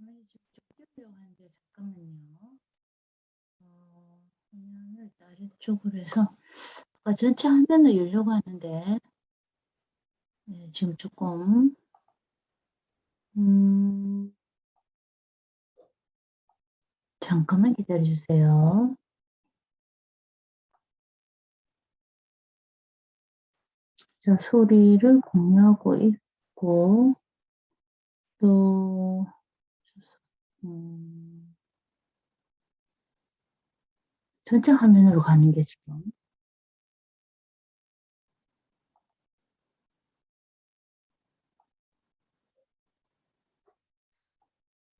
화면이 좀 띄우려고 하는데 잠깐만요. 화면을 다른 쪽으로 해서 아까 전체 화면을 열려고 하는데 네, 지금 조금 잠깐만 기다려 주세요. 자, 소리를 공유하고 있고 또 전체 화면으로 가는 게 지금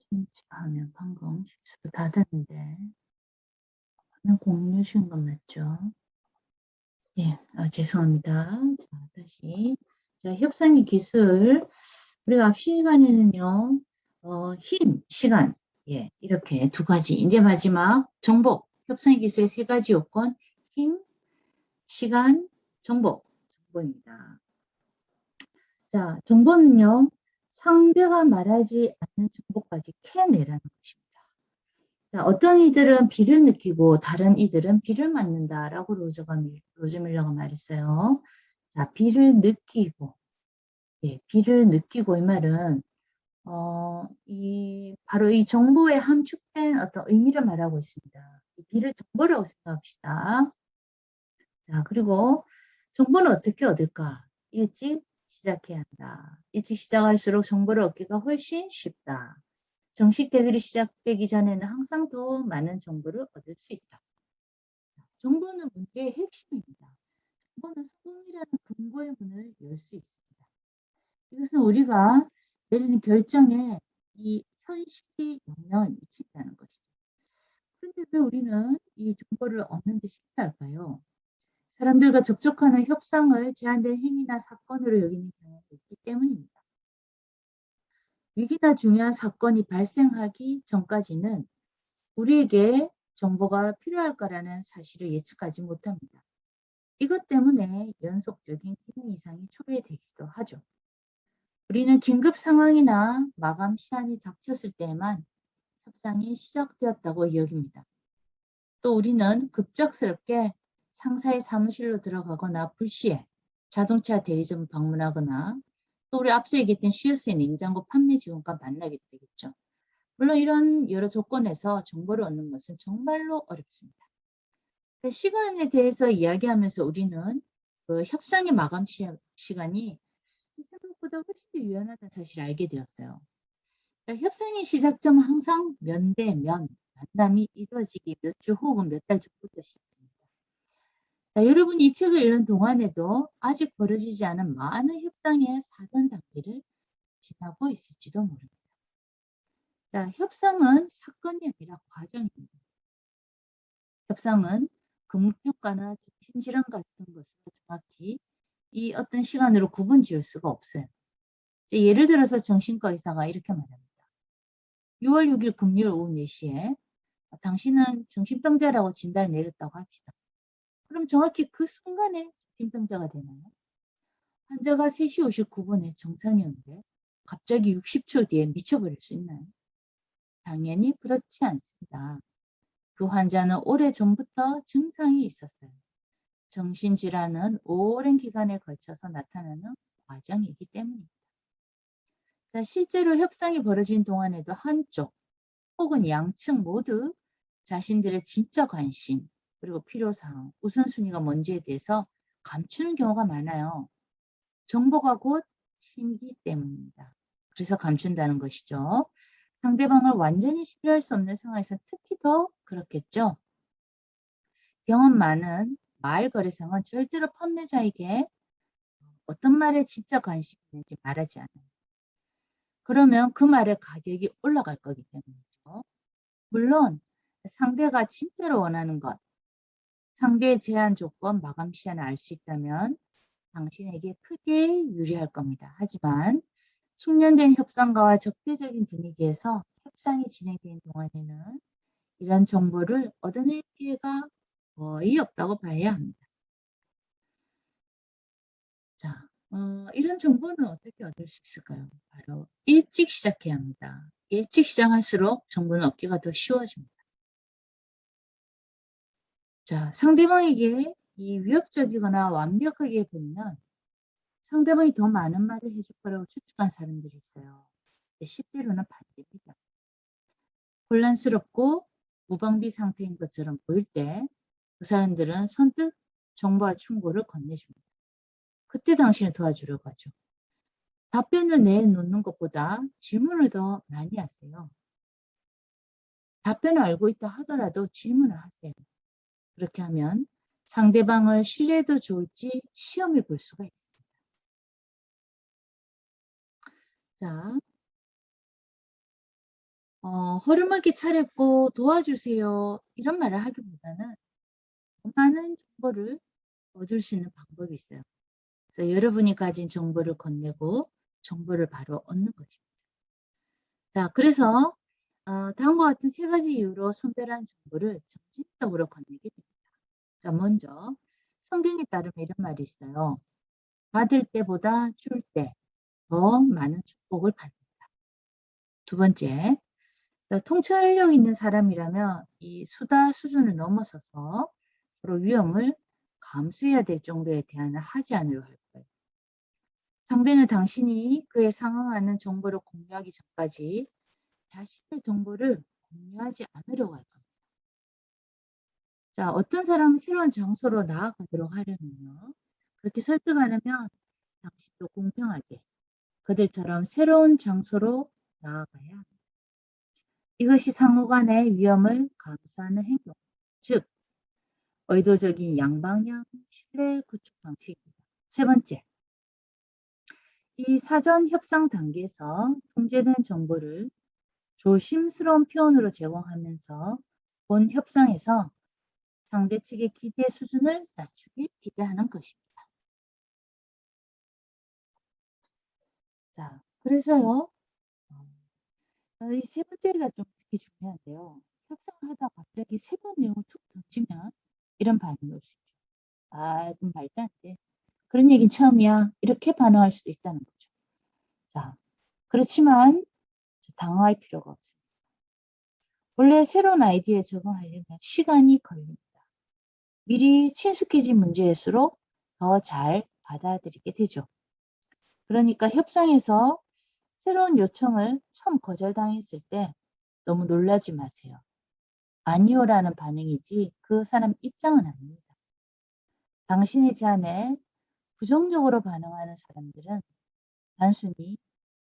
전체 화면 방금 실수로 닫았는데 화면 공유 주신 건 맞죠? 예, 죄송합니다. 자, 다시. 자, 협상의 기술. 우리가 앞 시간에는요, 힘, 시간. 예, 이렇게 두 가지. 이제 마지막 정복. 협상의 기술의 세 가지 요건. 힘, 시간, 정복. 정보입니다. 자, 정보는요, 상대가 말하지 않는 정보까지 캐내라는 것입니다. 자, 어떤 이들은 비를 느끼고 다른 이들은 비를 맞는다라고 로저 밀러가 말했어요. 자, 비를 느끼고, 예, 비를 느끼고 이 말은 바로 이 정보에 함축된 어떤 의미를 말하고 있습니다. 이 비를 정보라고 생각합시다. 자, 그리고 정보는 어떻게 얻을까? 일찍 시작해야 한다. 일찍 시작할수록 정보를 얻기가 훨씬 쉽다. 정식 대결이 시작되기 전에는 항상 더 많은 정보를 얻을 수 있다. 정보는 문제의 핵심입니다. 정보는 소통이라는 근거의 문을 열 수 있습니다. 이것은 우리가 내리는 결정에 이 현실이 영향을 미친다는 것이죠. 그런데 왜 우리는 이 정보를 얻는 데 실패할까요? 사람들과 접촉하는 협상을 제한된 행위나 사건으로 여기는 경우가 있기 때문입니다. 위기나 중요한 사건이 발생하기 전까지는 우리에게 정보가 필요할 거라는 사실을 예측하지 못합니다. 이것 때문에 연속적인 기능 이상이 초래되기도 하죠. 우리는 긴급 상황이나 마감 시한이 닥쳤을 때에만 협상이 시작되었다고 여깁니다. 또 우리는 급작스럽게 상사의 사무실로 들어가거나 불시에 자동차 대리점을 방문하거나 또 우리 앞서 얘기했던 시어스의 냉장고 판매 직원과 만나게 되겠죠. 물론 이런 여러 조건에서 정보를 얻는 것은 정말로 어렵습니다. 시간에 대해서 이야기하면서 우리는 그 협상의 마감 시간이 생각보다 훨씬 더 유연하다는 사실을 알게 되었어요. 그러니까 협상의 시작점은 항상 면 대 면, 만남이 이루어지기 몇 주 혹은 몇 달 전부터 시작됩니다. 자, 여러분이 이 책을 읽는 동안에도 아직 벌어지지 않은 많은 협상의 사전 단계를 지나고 있을지도 모릅니다. 자, 협상은 사건이 아니라 과정입니다. 협상은 근무평가나 정신질환 같은 것으로 정확히 이 어떤 시간으로 구분 지을 수가 없어요. 예를 들어서 정신과 의사가 이렇게 말합니다. 6월 6일 금요일 오후 4시에 당신은 정신병자라고 진단을 내렸다고 합시다. 그럼 정확히 그 순간에 정신병자가 되나요? 환자가 3시 59분에 정상이었는데 갑자기 60초 뒤에 미쳐버릴 수 있나요? 당연히 그렇지 않습니다. 그 환자는 오래전부터 증상이 있었어요. 정신질환은 오랜 기간에 걸쳐서 나타나는 과정이기 때문입니다. 자, 실제로 협상이 벌어진 동안에도 한쪽 혹은 양측 모두 자신들의 진짜 관심 그리고 필요사항, 우선순위가 뭔지에 대해서 감추는 경우가 많아요. 정보가 곧 힘이기 때문입니다. 그래서 감춘다는 것이죠. 상대방을 완전히 신뢰할 수 없는 상황에서 특히 더 그렇겠죠. 경험 많은 말 거래상은 절대로 판매자에게 어떤 말에 진짜 관심이 있는지 말하지 않아요. 그러면 그 말의 가격이 올라갈 거기 때문이죠. 물론 상대가 진짜로 원하는 것, 상대의 제한 조건, 마감 시한을 알 수 있다면 당신에게 크게 유리할 겁니다. 하지만 숙련된 협상가와 적대적인 분위기에서 협상이 진행되는 동안에는 이런 정보를 얻어낼 기회가 거의 없다고 봐야 합니다. 자, 이런 정보는 어떻게 얻을 수 있을까요? 바로 일찍 시작해야 합니다. 일찍 시작할수록 정보는 얻기가 더 쉬워집니다. 자, 상대방에게 이 위협적이거나 완벽하게 보이면 상대방이 더 많은 말을 해줄 거라고 추측한 사람들이 있어요. 근데 실제로는 반대입니다. 혼란스럽고 무방비 상태인 것처럼 보일 때 그 사람들은 선뜻 정보와 충고를 건네줍니다. 그때 당신을 도와주려고 하죠. 답변을 내놓는 것보다 질문을 더 많이 하세요. 답변을 알고 있다 하더라도 질문을 하세요. 그렇게 하면 상대방을 신뢰해도 좋을지 시험해 볼 수가 있습니다. 자, 허름하게 차렸고 도와주세요. 이런 말을 하기보다는 더 많은 정보를 얻을 수 있는 방법이 있어요. 그래서 여러분이 가진 정보를 건네고 정보를 바로 얻는 거죠. 자, 그래서 다음과 같은 세 가지 이유로 선별한 정보를 정신적으로 건네게 됩니다. 자, 먼저 성경에 따르면 이런 말이 있어요. 받을 때보다 줄 때 더 많은 축복을 받는다. 두 번째, 통찰력 있는 사람이라면 이 수다 수준을 넘어서서 서로 위험을 감수해야 될 정도의 대안을 하지 않으려 할 거예요. 상대는 당신이 그에 상응하는 정보를 공유하기 전까지 자신의 정보를 공유하지 않으려고 할 겁니다. 자, 어떤 사람은 새로운 장소로 나아가도록 하려면요. 그렇게 설득하려면 당신도 공평하게 그들처럼 새로운 장소로 나아가야 합니다. 이것이 상호 간의 위험을 감수하는 행동, 즉 의도적인 양방향 신뢰 구축 방식입니다. 세 번째, 이 사전 협상 단계에서 통제된 정보를 조심스러운 표현으로 제공하면서 본 협상에서 상대 측의 기대 수준을 낮추길 기대하는 것입니다. 자, 그래서요, 이 세 번째가 좀 특히 중요한데요. 협상을 하다가 갑자기 세 번 내용을 툭 던지면 이런 반응이 올 수 있죠. 아, 그럼 말도 안 돼. 그런 얘기는 처음이야. 이렇게 반응할 수도 있다는 거죠. 자, 그렇지만 당황할 필요가 없습니다. 원래 새로운 아이디어에 적응하려면 시간이 걸립니다. 미리 친숙해진 문제일수록 더 잘 받아들이게 되죠. 그러니까 협상에서 새로운 요청을 처음 거절당했을 때 너무 놀라지 마세요. 아니요라는 반응이지 그 사람 입장은 아닙니다. 당신의 제안에 부정적으로 반응하는 사람들은 단순히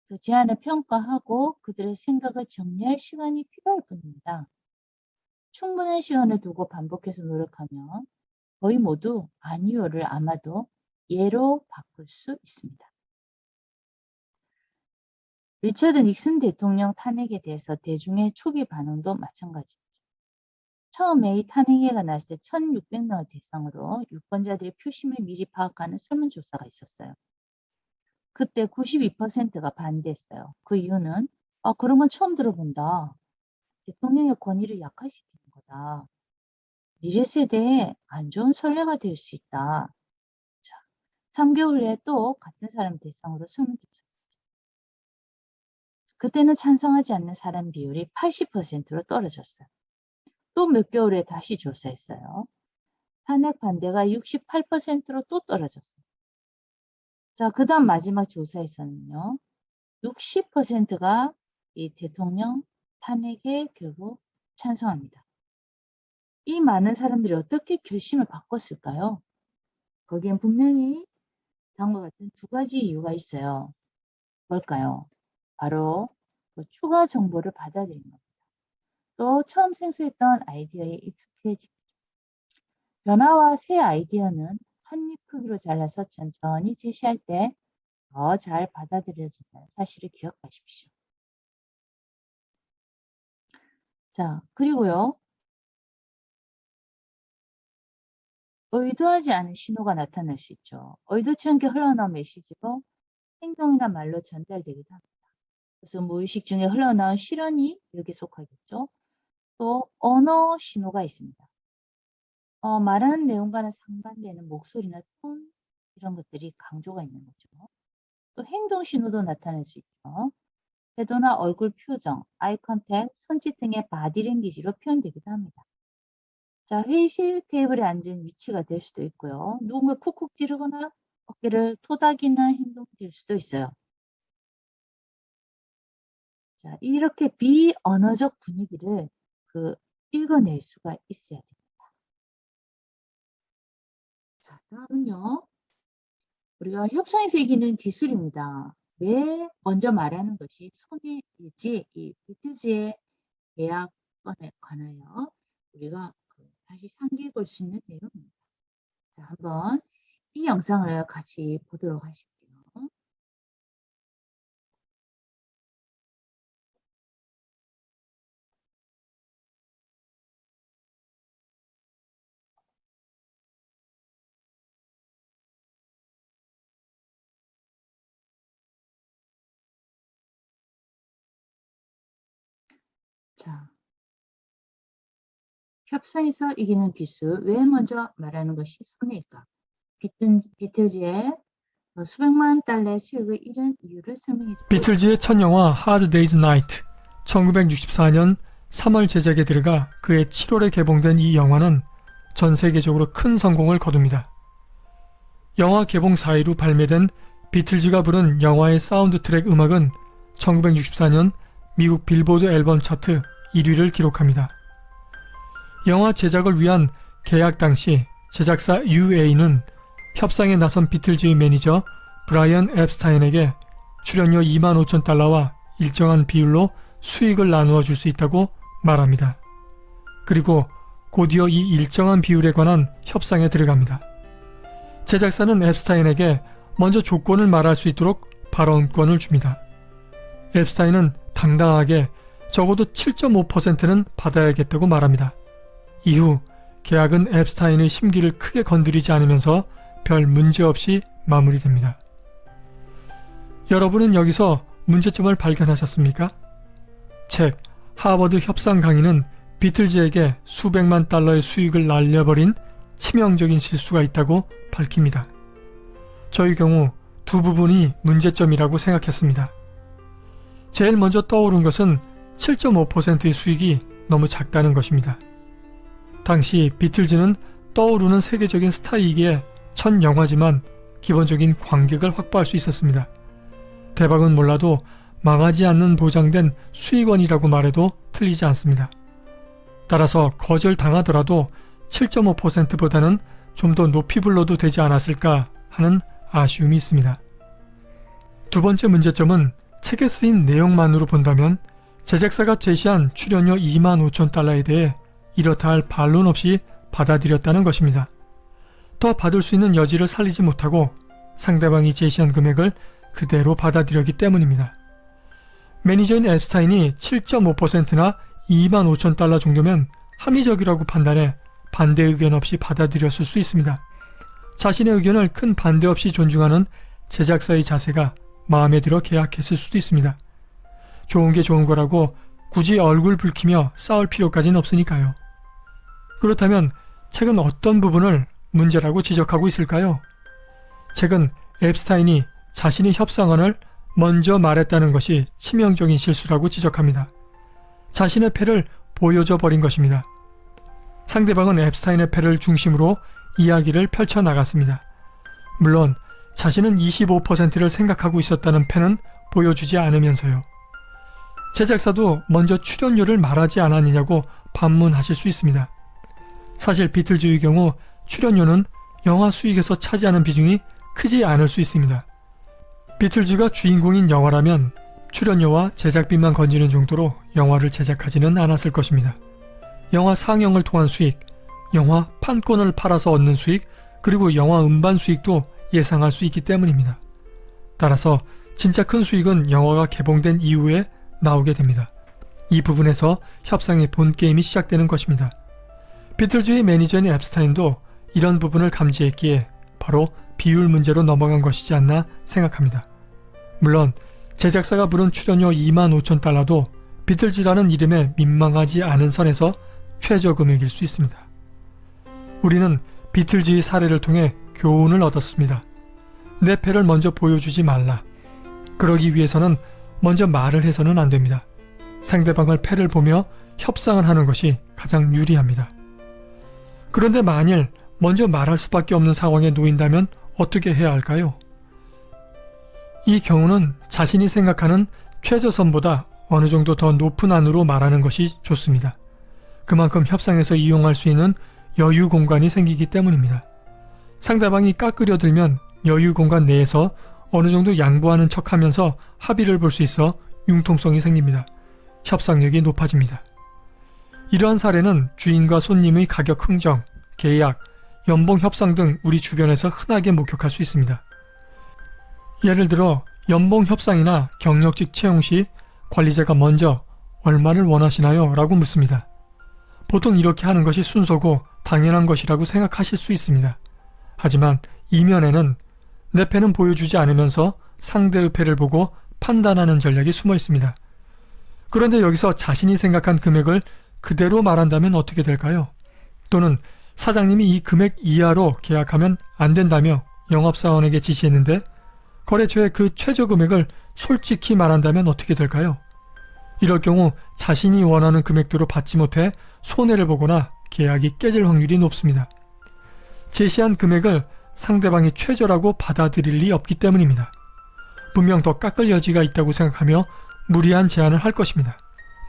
그 제안을 평가하고 그들의 생각을 정리할 시간이 필요할 뿐입니다. 충분한 시간을 두고 반복해서 노력하면 거의 모두 아니요를 아마도 예로 바꿀 수 있습니다. 리처드 닉슨 대통령 탄핵에 대해서 대중의 초기 반응도 마찬가지입니다. 처음에 이 탄핵회가 났을 때 1600명을 대상으로 유권자들의 표심을 미리 파악하는 설문조사가 있었어요. 그때 92%가 반대했어요. 그 이유는 그런 건 처음 들어본다. 대통령의 권위를 약화시키는 거다. 미래 세대에 안 좋은 선례가 될 수 있다. 자, 3개월 내에 또 같은 사람 대상으로 설문조사. 그때는 찬성하지 않는 사람 비율이 80%로 떨어졌어요. 또 몇 개월 후에 다시 조사했어요. 탄핵 반대가 68%로 또 떨어졌어요. 자, 그 다음 마지막 조사에서는요. 60%가 이 대통령 탄핵에 결국 찬성합니다. 이 많은 사람들이 어떻게 결심을 바꿨을까요? 거기엔 분명히 다음과 같은 두 가지 이유가 있어요. 뭘까요? 바로 그 추가 정보를 받아들인 겁니다. 또 처음 생소했던 아이디어에 익숙해지죠. 변화와 새 아이디어는 한 입 크기로 잘라서 천천히 제시할 때 더 잘 받아들여진다는 사실을 기억하십시오. 자, 그리고요. 의도하지 않은 신호가 나타날 수 있죠. 의도치 않게 흘러나온 메시지로 행동이나 말로 전달되기도 합니다. 그래서 무의식 중에 흘러나온 실언이 여기에 속하겠죠. 또 언어 신호가 있습니다. 말하는 내용과는 상반되는 목소리나 톤 이런 것들이 강조가 있는 거죠. 또 행동 신호도 나타날 수 있죠. 태도나 얼굴 표정, 아이 컨택, 손짓 등의 바디랭귀지로 표현되기도 합니다. 자, 회의실 테이블에 앉은 위치가 될 수도 있고요. 누군가 쿡쿡 찌르거나 어깨를 토닥이는 행동이 될 수도 있어요. 자, 이렇게 비언어적 분위기를 읽어낼 수가 있어야 됩니다. 자, 다음은요. 우리가 협상에서 이기는 기술입니다. 왜 먼저 말하는 것이 손해일지 이 비틀즈의 계약건에 관하여 우리가 다시 상기해 볼 수 있는 내용입니다. 자, 한번 이 영상을 같이 보도록 하실게요. 자, 협상에서 이기는 기술, 왜 먼저 말하는 것이 손해일까? 비틀즈의 수백만 달러의 수익을 잃은 이유를 설명해 주세요. 비틀즈의 첫 영화 Hard Day's Night 1964년 3월 제작에 들어가 그해 7월에 개봉된 이 영화는 전 세계적으로 큰 성공을 거둡니다. 영화 개봉 4일 후 발매된 비틀즈가 부른 영화의 사운드 트랙 음악은 1964년 미국 빌보드 앨범 차트 1위를 기록합니다. 영화 제작을 위한 계약 당시 제작사 UA는 협상에 나선 비틀즈의 매니저 브라이언 앱스타인에게 출연료 25,000달러와 일정한 비율로 수익을 나누어 줄 수 있다고 말합니다. 그리고 곧이어 이 일정한 비율에 관한 협상에 들어갑니다. 제작사는 앱스타인에게 먼저 조건을 말할 수 있도록 발언권을 줍니다. 앱스타인은 당당하게 적어도 7.5%는 받아야겠다고 말합니다. 이후 계약은 앱스타인의 심기를 크게 건드리지 않으면서 별 문제 없이 마무리됩니다. 여러분은 여기서 문제점을 발견하셨습니까? 책 하버드 협상 강의는 비틀즈에게 수백만 달러의 수익을 날려버린 치명적인 실수가 있다고 밝힙니다. 저의 경우 두 부분이 문제점이라고 생각했습니다. 제일 먼저 떠오른 것은 7.5%의 수익이 너무 작다는 것입니다. 당시 비틀즈는 떠오르는 세계적인 스타이기에 첫 영화지만 기본적인 관객을 확보할 수 있었습니다. 대박은 몰라도 망하지 않는 보장된 수익원이라고 말해도 틀리지 않습니다. 따라서 거절당하더라도 7.5%보다는 좀 더 높이 불러도 되지 않았을까 하는 아쉬움이 있습니다. 두 번째 문제점은 책에 쓰인 내용만으로 본다면 제작사가 제시한 출연료 25,000달러에 대해 이렇다 할 반론 없이 받아들였다는 것입니다. 더 받을 수 있는 여지를 살리지 못하고 상대방이 제시한 금액을 그대로 받아들였기 때문입니다. 매니저인 앱스타인이 7.5%나 25,000달러 정도면 합리적이라고 판단해 반대 의견 없이 받아들였을 수 있습니다. 자신의 의견을 큰 반대 없이 존중하는 제작사의 자세가 마음에 들어 계약했을 수도 있습니다. 좋은 게 좋은 거라고 굳이 얼굴 붉히며 싸울 필요까지는 없으니까요. 그렇다면 책은 어떤 부분을 문제라고 지적하고 있을까요? 책은 앱스타인이 자신의 협상안을 먼저 말했다는 것이 치명적인 실수라고 지적합니다. 자신의 패를 보여줘 버린 것입니다. 상대방은 앱스타인의 패를 중심으로 이야기를 펼쳐나갔습니다. 물론 자신은 25%를 생각하고 있었다는 패는 보여주지 않으면서요. 제작사도 먼저 출연료를 말하지 않았느냐고 반문하실 수 있습니다. 사실 비틀즈의 경우 출연료는 영화 수익에서 차지하는 비중이 크지 않을 수 있습니다. 비틀즈가 주인공인 영화라면 출연료와 제작비만 건지는 정도로 영화를 제작하지는 않았을 것입니다. 영화 상영을 통한 수익, 영화 판권을 팔아서 얻는 수익, 그리고 영화 음반 수익도 예상할 수 있기 때문입니다. 따라서 진짜 큰 수익은 영화가 개봉된 이후에 나오게 됩니다. 이 부분에서 협상의 본 게임이 시작되는 것입니다. 비틀즈의 매니저인 앱스타인도 이런 부분을 감지했기에 바로 비율 문제로 넘어간 것이지 않나 생각합니다. 물론 제작사가 부른 출연료 25,000달러도 비틀즈라는 이름에 민망하지 않은 선에서 최저 금액일 수 있습니다. 우리는 비틀즈의 사례를 통해 교훈을 얻었습니다. 내 패를 먼저 보여주지 말라. 그러기 위해서는 먼저 말을 해서는 안 됩니다. 상대방을 패를 보며 협상을 하는 것이 가장 유리합니다. 그런데 만일 먼저 말할 수밖에 없는 상황에 놓인다면 어떻게 해야 할까요? 이 경우는 자신이 생각하는 최저선보다 어느 정도 더 높은 안으로 말하는 것이 좋습니다. 그만큼 협상에서 이용할 수 있는 여유 공간이 생기기 때문입니다. 상대방이 깎으려들면 여유 공간 내에서 어느 정도 양보하는 척하면서 합의를 볼 수 있어 융통성이 생깁니다. 협상력이 높아집니다. 이러한 사례는 주인과 손님의 가격 흥정, 계약, 연봉 협상 등 우리 주변에서 흔하게 목격할 수 있습니다. 예를 들어 연봉 협상이나 경력직 채용 시 관리자가 먼저 얼마를 원하시나요? 라고 묻습니다. 보통 이렇게 하는 것이 순서고 당연한 것이라고 생각하실 수 있습니다. 하지만 이면에는 내 패는 보여주지 않으면서 상대의 패를 보고 판단하는 전략이 숨어 있습니다. 그런데 여기서 자신이 생각한 금액을 그대로 말한다면 어떻게 될까요? 또는 사장님이 이 금액 이하로 계약하면 안 된다며 영업사원에게 지시했는데 거래처에 그 최저 금액을 솔직히 말한다면 어떻게 될까요? 이럴 경우 자신이 원하는 금액대로 받지 못해 손해를 보거나 계약이 깨질 확률이 높습니다. 제시한 금액을 상대방이 최저라고 받아들일 리 없기 때문입니다. 분명 더 깎을 여지가 있다고 생각하며 무리한 제안을 할 것입니다.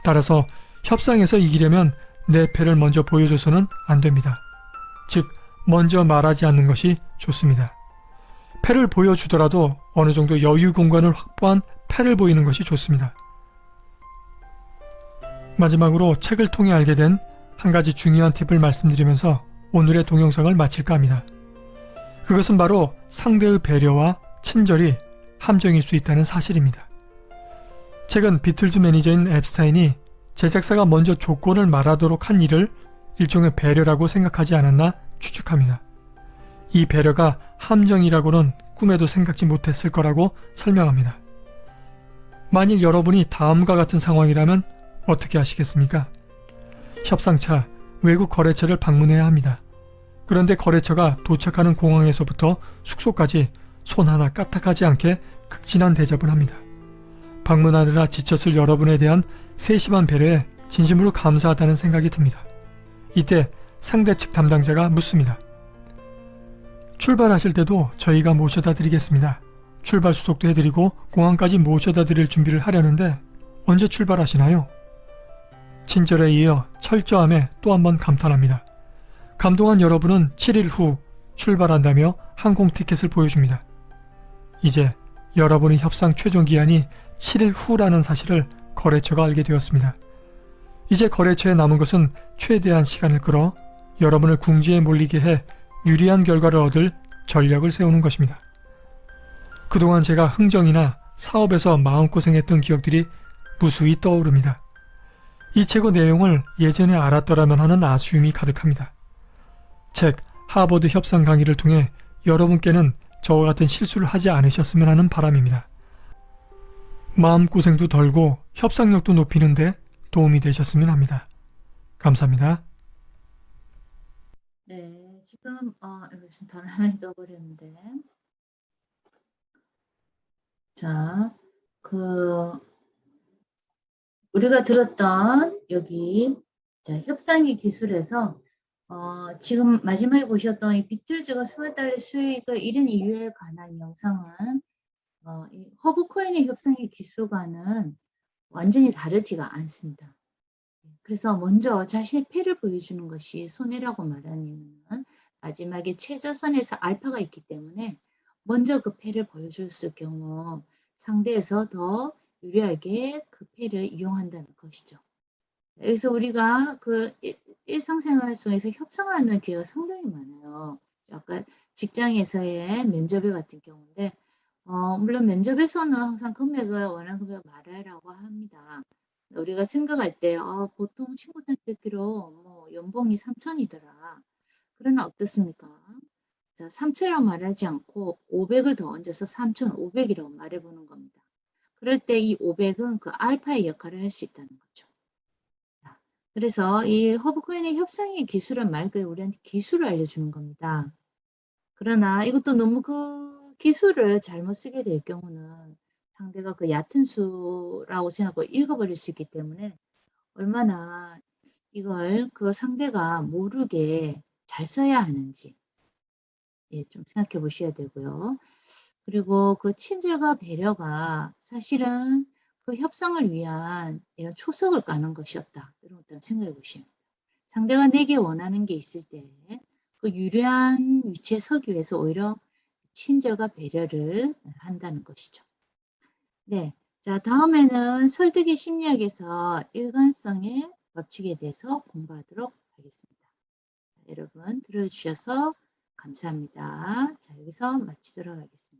따라서 협상에서 이기려면 내 패를 먼저 보여줘서는 안 됩니다. 즉, 먼저 말하지 않는 것이 좋습니다. 패를 보여주더라도 어느 정도 여유 공간을 확보한 패를 보이는 것이 좋습니다. 마지막으로 책을 통해 알게 된 한 가지 중요한 팁을 말씀드리면서 오늘의 동영상을 마칠까 합니다. 그것은 바로 상대의 배려와 친절이 함정일 수 있다는 사실입니다. 최근 비틀즈 매니저인 앱스타인이 제작사가 먼저 조건을 말하도록 한 일을 일종의 배려라고 생각하지 않았나 추측합니다. 이 배려가 함정이라고는 꿈에도 생각지 못했을 거라고 설명합니다. 만일 여러분이 다음과 같은 상황이라면 어떻게 하시겠습니까? 협상차, 외국 거래처를 방문해야 합니다. 그런데 거래처가 도착하는 공항에서부터 숙소까지 손 하나 까딱하지 않게 극진한 대접을 합니다. 방문하느라 지쳤을 여러분에 대한 세심한 배려에 진심으로 감사하다는 생각이 듭니다. 이때 상대 측 담당자가 묻습니다. 출발하실 때도 저희가 모셔다 드리겠습니다. 출발 수속도 해드리고 공항까지 모셔다 드릴 준비를 하려는데 언제 출발하시나요? 친절에 이어 철저함에 또 한 번 감탄합니다. 감동한 여러분은 7일 후 출발한다며 항공 티켓을 보여줍니다. 이제 여러분의 협상 최종 기한이 7일 후라는 사실을 거래처가 알게 되었습니다. 이제 거래처에 남은 것은 최대한 시간을 끌어 여러분을 궁지에 몰리게 해 유리한 결과를 얻을 전략을 세우는 것입니다. 그동안 제가 흥정이나 사업에서 마음고생했던 기억들이 무수히 떠오릅니다. 이 책의 내용을 예전에 알았더라면 하는 아쉬움이 가득합니다. 책 하버드 협상 강의를 통해 여러분께는 저와 같은 실수를 하지 않으셨으면 하는 바람입니다. 마음고생도 덜고 협상력도 높이는 데 도움이 되셨으면 합니다. 감사합니다. 네, 지금 이거 지금 다른 하나 떠버렸는데, 자, 우리가 들었던 여기 협상의 기술에서 지금 마지막에 보셨던 이 비틀즈가 소매달리 수익을 잃은 이유에 관한 영상은 이 허브 코인의 협상의 기술과는 완전히 다르지가 않습니다. 그래서 먼저 자신의 패를 보여주는 것이 손해라고 말하는 이유는 마지막에 최저선에서 알파가 있기 때문에 먼저 그 패를 보여줬을 경우 상대에서 더 유리하게 그 패를 이용한다는 것이죠. 여기서 우리가 일상생활 속에서 협상하는 기회가 상당히 많아요. 아까 직장에서의 면접회 같은 경우인데 물론 면접에서는 항상 금액을 원하는 금액을 말하라고 합니다. 우리가 생각할 때 보통 친구들한테 듣기로 뭐 연봉이 3천이더라. 그러나 어떻습니까? 자, 3천이라고 말하지 않고 500을 더 얹어서 3,500이라고 말해보는 겁니다. 그럴 때 이 500은 그 알파의 역할을 할 수 있다는 거죠. 자, 그래서 이 허브코인의 협상의 기술은 말 그대로 우리한테 기술을 알려주는 겁니다. 그러나 이것도 너무 그 기술을 잘못 쓰게 될 경우는 상대가 그 얕은 수라고 생각하고 읽어버릴 수 있기 때문에 얼마나 이걸 그 상대가 모르게 잘 써야 하는지 예, 좀 생각해 보셔야 되고요. 그리고 그 친절과 배려가 사실은 그 협상을 위한 이런 초석을 까는 것이었다. 이런 것들 생각해 보시면 상대가 내게 원하는 게 있을 때 그 유리한 위치에 서기 위해서 오히려 친절과 배려를 한다는 것이죠. 네. 자, 다음에는 설득의 심리학에서 일관성의 법칙에 대해서 공부하도록 하겠습니다. 여러분 들어주셔서 감사합니다. 자, 여기서 마치도록 하겠습니다.